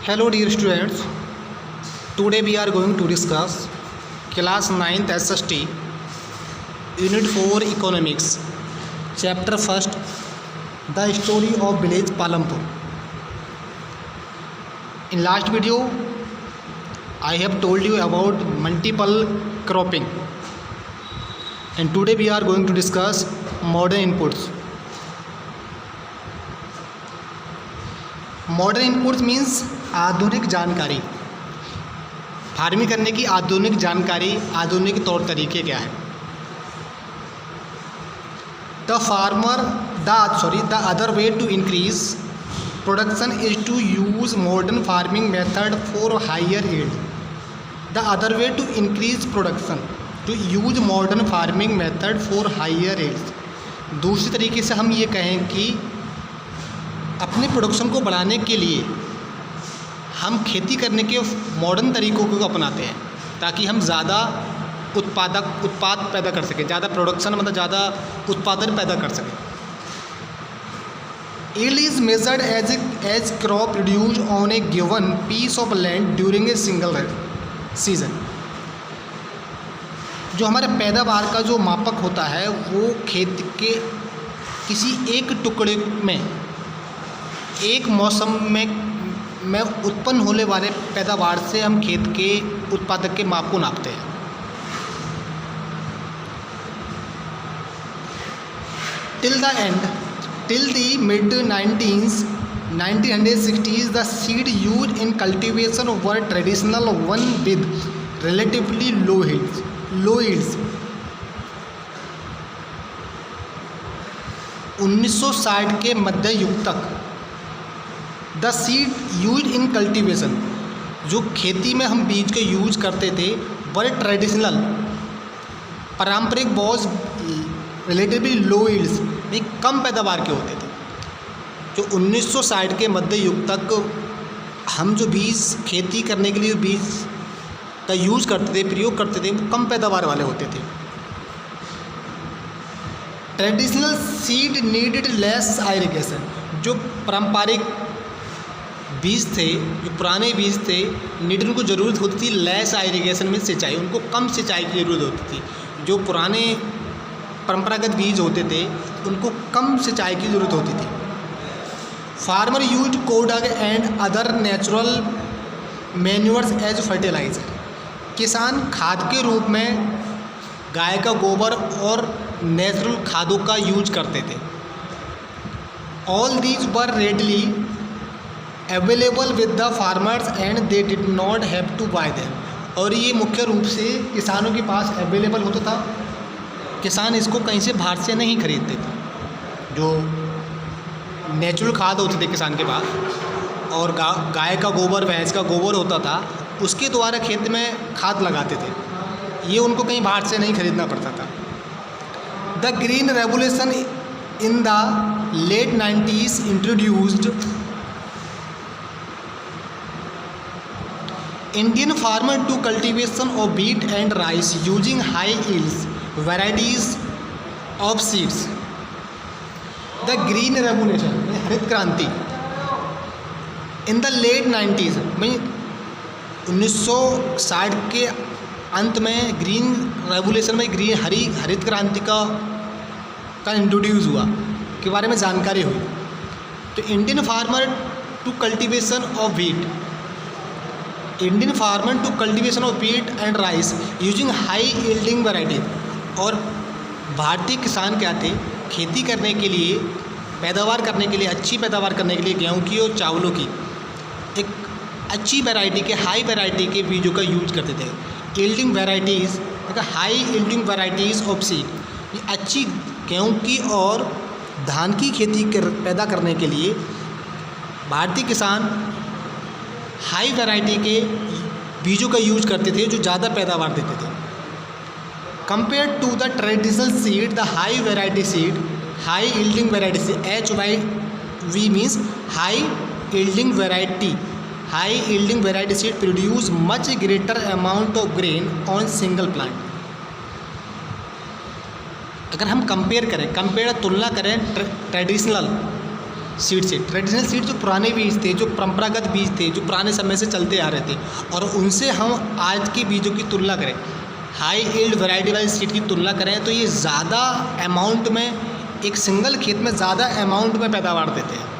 Hello dear students, today we are going to discuss class 9th SST Unit 4 Economics, Chapter 1st, The Story of Village Palampur. In last video, I have told you about multiple cropping, and today we are going to discuss modern inputs. Modern inputs means आधुनिक जानकारी। Farming करने की आधुनिक जानकारी, आधुनिक तौर तरीके क्या है। The other way to increase production is to use modern farming method for higher yield. The other way to increase production to use modern farming method for higher yield. दूसरी तरीके से हम ये कहें कि अपने प्रोडक्शन को बढ़ाने के लिए हम खेती करने के मॉडर्न तरीक़ों को अपनाते हैं ताकि हम ज़्यादा उत्पाद पैदा कर सकें, ज़्यादा प्रोडक्शन मतलब ज़्यादा उत्पादन पैदा कर सकें। Yield is measured as crop produce on a given piece of land during a single season. जो हमारे पैदावार का जो मापक होता है वो खेत के किसी एक टुकड़े में एक मौसम में उत्पन्न होने वाले पैदावार से हम खेत के उत्पादक के माप को नापते हैं। Till the mid 1960s the seed used in cultivation were traditional one with relatively low yields। 1960 के मध्य युग तक the seed use in cultivation, जो खेती में हम बीज के यूज करते थे, बड़े ट्रेडिशनल पारंपरिक बॉज रिलेटिवली लो यील्ड्स में कम पैदावार के होते थे। जो 1960 के मध्य युग तक हम जो बीज खेती करने के लिए बीज का यूज करते थे, प्रयोग करते थे, वो कम पैदावार वाले होते थे। Traditional seed needed less irrigation, जो पारंपरिक बीज थे, जो पुराने बीज थे, नीड उनको ज़रूरत होती थी लेस इरिगेशन में सिंचाई, उनको कम सिंचाई की ज़रूरत होती थी। जो पुराने परंपरागत बीज होते थे उनको कम सिंचाई की ज़रूरत होती थी। Farmer use code and other natural manures as fertilizer, किसान खाद के रूप में गाय का गोबर और नेचुरल खादों का यूज करते थे। All these were readily available with the farmers and they did not have to buy them. और ये मुख्य रूप से किसानों के पास अवेलेबल होता था, किसान इसको कहीं से बाहर से नहीं खरीदते थे। जो नेचुरल खाद होते थे किसान के पास और गाय का गोबर, भैंस का गोबर होता था, उसके द्वारा खेत में खाद लगाते थे। ये उनको कहीं बाहर से नहीं खरीदना पड़ता था। The green revolution in the late 90s introduced Indian farmer to cultivation of wheat and rice using high yields varieties of seeds। The green revolution, हरित क्रांति, in the late 90s में 1960 के अंत में ग्रीन रेवोल्यूशन में हरित क्रांति का इंट्रोड्यूस हुआ के बारे में जानकारी हुई। तो Indian farmer to cultivation of wheat, Indian farmer to cultivation of wheat and rice using high yielding variety. और भारतीय किसान क्या थे, खेती करने के लिए, पैदावार करने के लिए, अच्छी पैदावार करने के लिए गेहूं की और चावलों की एक अच्छी वैरायटी के, हाई वैरायटी के बीजों का यूज करते थे। Yielding varieties, high yielding varieties of seed, ये अच्छी गेहूं की और धान की खेती पैदा करने के लिए भारतीय किसान हाई वैरायटी के बीजों का यूज करते थे जो ज़्यादा पैदावार देते थे। Compare to the traditional seed, the high variety seed, high yielding variety से HYV means high yielding variety, high yielding variety seed produce much greater amount of grain on single plant. अगर हम कंपेयर तुलना करें traditional seed से। Traditional seed जो पुराने बीज थे, जो परंपरागत बीज थे, जो पुराने समय से चलते आ रहे थे, और उनसे हम आज के बीजों की तुलना करें, हाई यील्ड वैरायटी वाली सीड की तुलना करें, तो ये ज़्यादा अमाउंट में, एक सिंगल खेत में ज़्यादा अमाउंट में पैदावार देते हैं।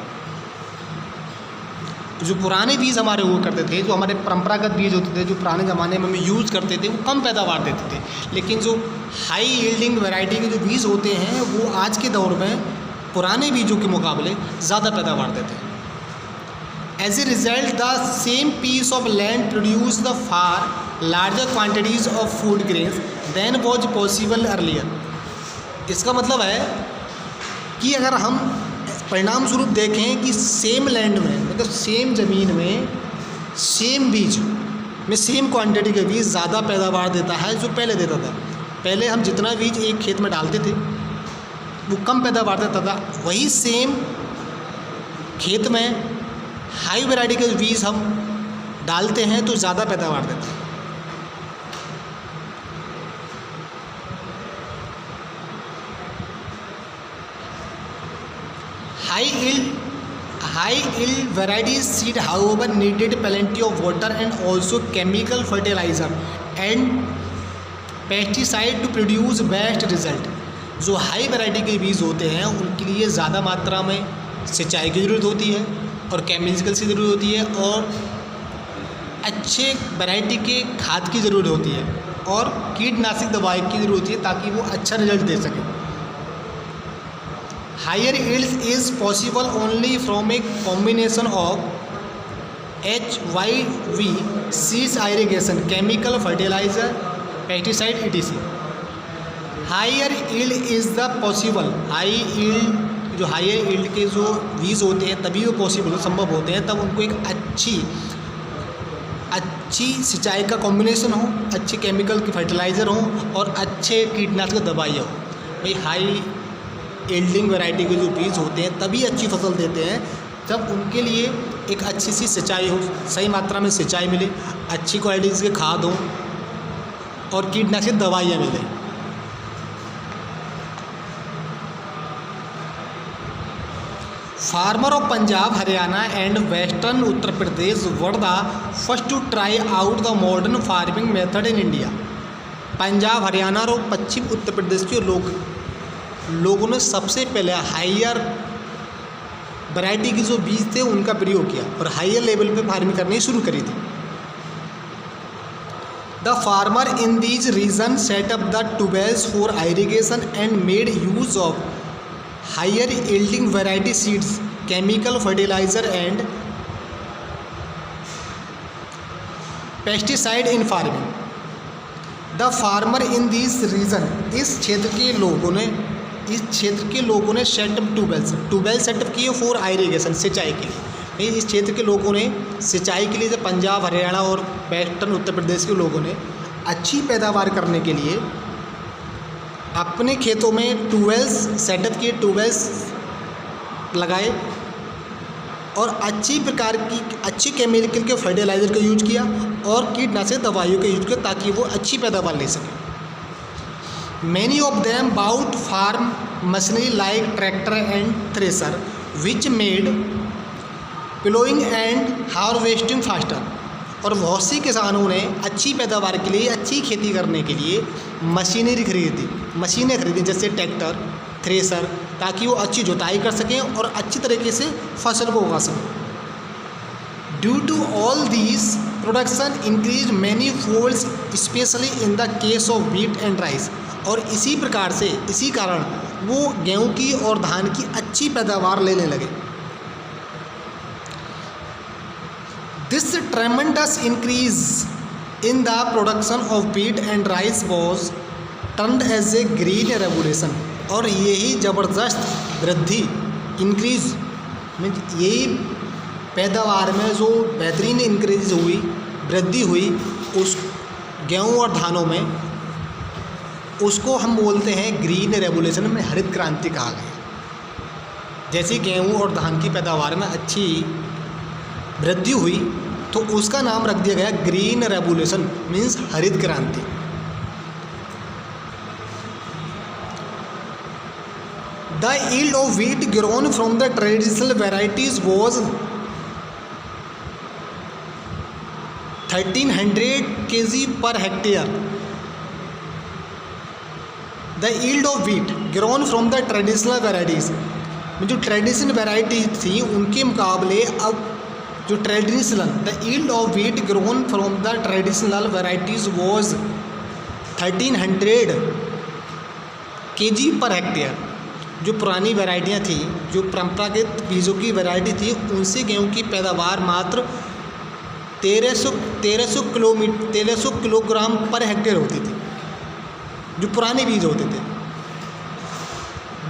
जो पुराने बीज हमारे हुआ करते थे, जो हमारे परंपरागत बीज होते थे, जो पुराने ज़माने में हम यूज़ करते थे, वो कम पैदावार देते थे। लेकिन जो हाई यील्डिंग वैरायटी के जो बीज होते हैं, वो आज के दौर में पुराने बीजों के मुकाबले ज़्यादा पैदावार देते हैं। As a result the same piece of land produce the far larger quantities of food grains than was possible earlier. इसका मतलब है कि अगर हम परिणाम स्वरूप देखें कि सेम लैंड में, मतलब सेम ज़मीन में सेम बीज में सेम क्वांटिटी के बीज ज़्यादा पैदावार देता है जो पहले देता था। पहले हम जितना बीज एक खेत में डालते थे वो कम पैदावार देता था, वही सेम खेत में हाई वैरायटी के बीज हम डालते हैं तो ज़्यादा पैदावार देता है। High yield varieties seed however needed plenty of water and also chemical fertilizer and pesticide to produce best result। जो हाई वैरायटी के बीज होते हैं उनके लिए ज़्यादा मात्रा में सिंचाई की ज़रूरत होती है और केमिकल्स की ज़रूरत होती है और अच्छे वैरायटी के खाद की ज़रूरत होती है और कीटनाशक दवाई की ज़रूरत होती है ताकि वो अच्छा रिजल्ट दे सके। Higher yields is possible only from a combination of HYV seeds irrigation, chemical fertilizer, pesticide etc। Higher yield is the possible, high yield जो हायर yield के जो बीज होते हैं तभी वो पॉसिबल संभव होते हैं, तब उनको एक अच्छी सिंचाई का कॉम्बिनेशन हो, अच्छे केमिकल के फर्टिलाइज़र हो और अच्छे कीटनाशक दवाई हो। भाई हाई यील्डिंग वैरायटी के जो बीज होते हैं तभी अच्छी फसल देते हैं जब उनके लिए एक अच्छी सी सिंचाई हो, सही मात्रा में सिंचाई मिले, अच्छी क्वालिटीज़ के खाद हों और कीटनाशक दवाइयाँ मिलें। Farmer of Punjab, Haryana and western Uttar Pradesh were the first to try out the modern farming method in India. Punjab, Haryana और पश्चिम उत्तर प्रदेश के लोगों ने सबसे पहले हायर वैरायटी के जो बीज थे उनका प्रयोग किया और हायर लेवल पे फार्मिंग करनी शुरू करी थी। The farmer in these region set up the tubewells for irrigation and made use of higher yielding variety seeds, chemical fertilizer and pesticide in farming. The farmer in this region, इस क्षेत्र के लोगों ने setup tubewell setup किए for irrigation, सिंचाई के लिए। इस क्षेत्र के लोगों ने सिंचाई के लिए, जब पंजाब, हरियाणा और वेस्टर्न उत्तर प्रदेश के लोगों ने अच्छी पैदावार करने के लिए अपने खेतों में ट्यूबवेल्स सेटअप किए, ट्यूबवेल्स लगाए और अच्छी प्रकार की अच्छी केमिकल के फर्टिलाइज़र का यूज किया और कीटनाशक दवाइयों का यूज किया ताकि वो अच्छी पैदावार ले सकें। Many of them bought farm machinery like tractor and thresher, which made plowing and harvesting faster। और बहुत सी किसानों ने अच्छी पैदावार के लिए, अच्छी खेती करने के लिए मशीनें खरीदी जैसे ट्रैक्टर, थ्रेसर, ताकि वो अच्छी जुताई कर सकें और अच्छी तरीके से फसल को उगा सकें। Due to all these production increase many folds specially in the case of wheat and rice. और इसी कारण वो गेहूं की और धान की अच्छी पैदावार लेने लगे। This tremendous increase in the production of wheat and rice was turned as a green revolution. और यही ज़बरदस्त वृद्धि, इंक्रीज मीन्स यही पैदावार में जो बेहतरीन इंक्रीज हुई, वृद्धि हुई उस गेहूं और धानों में, उसको हम बोलते हैं ग्रीन रेवोल्यूशन में हरित क्रांति कहा गया। जैसे गेहूं और धान की पैदावार में अच्छी वृद्धि हुई तो उसका नाम रख दिया गया ग्रीन रेवोल्यूशन, मीन्स हरित क्रांति। The yield of wheat grown from the traditional varieties was 1300 kg per hectare. The yield of wheat grown from the traditional varieties, जो ट्रेडिशनल वैरायटी थी उनके मुकाबले अब जो traditional, the yield of wheat grown from the traditional varieties was 1300 kg per hectare. जो पुरानी वैरायटियाँ थी, जो परंपरागत बीजों की वैरायटी थी, उनसे गेहूं की पैदावार मात्र 1300 किलोग्राम पर हेक्टेयर होती थी, जो पुराने बीज होते थे.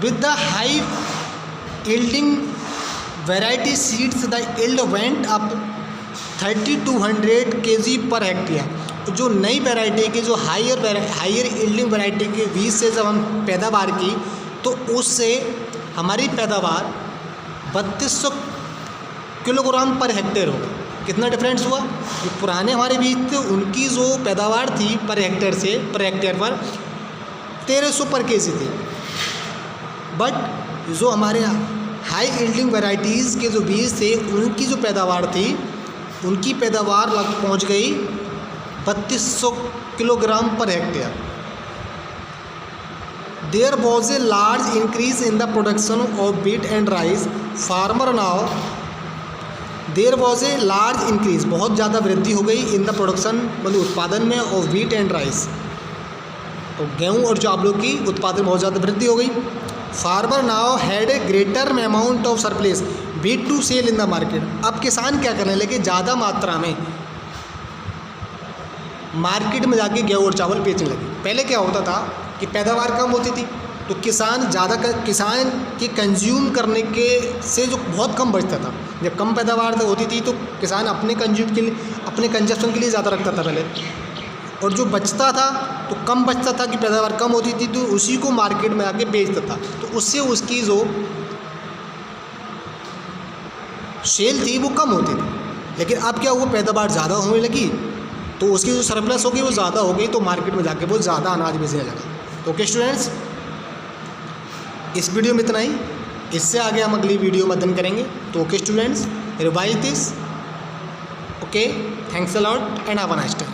With the high yielding variety seeds the yield went up 3200 kg per hectare. जो नई वैरायटी के जो हायर यील्डिंग वैरायटी के बीज से जब हम पैदावार की तो उससे हमारी पैदावार 3200 किलोग्राम पर हेक्टेयर हो गई. कितना डिफरेंस हुआ? जो पुराने हमारे बीज थे उनकी जो पैदावार थी पर हेक्टेयर पर 1300 पर केजी थी, बट जो हमारे हाई यील्डिंग वैरायटीज़ के जो बीज थे उनकी जो पैदावार थी, उनकी पैदावार पहुंच गई 3200 kilogram per hectare. There was a large increase in the production of wheat and rice. Farmer now, there was a large increase, बहुत ज़्यादा वृद्धि हो गई in the production, मतलब उत्पादन में, of wheat and rice. तो गेहूँ और चावलों की उत्पादन बहुत ज़्यादा वृद्धि हो गई. Farmer now had a greater amount of surplus wheat to sell in the market. अब किसान क्या करने लगे? ज़्यादा मात्रा में मार्केट में जाके गेहूँ और चावल बेचने लगे. पहले क्या होता था कि पैदावार कम होती थी तो किसान के कंज्यूम करने के से जो बहुत कम बचता था. जब कम पैदावार होती थी तो किसान अपने कंजप्शन के लिए ज़्यादा रखता था पहले, और जो बचता था तो कम बचता था कि पैदावार कम होती थी तो उसी को मार्केट में आके बेचता था. तो उससे उसकी जो सेल थी वो कम होती थी. लेकिन अब क्या हुआ? पैदावार ज़्यादा होने लगी तो उसकी जो सरप्लस हो गई वो ज़्यादा हो गई, तो मार्केट में जाके वो ज़्यादा अनाज बेचने लगा. तो ओके स्टूडेंट्स, इस वीडियो में इतना ही. इससे आगे हम अगली वीडियो में अध्ययन करेंगे. तो okay students, revise this. Okay, thanks a lot and have a nice day.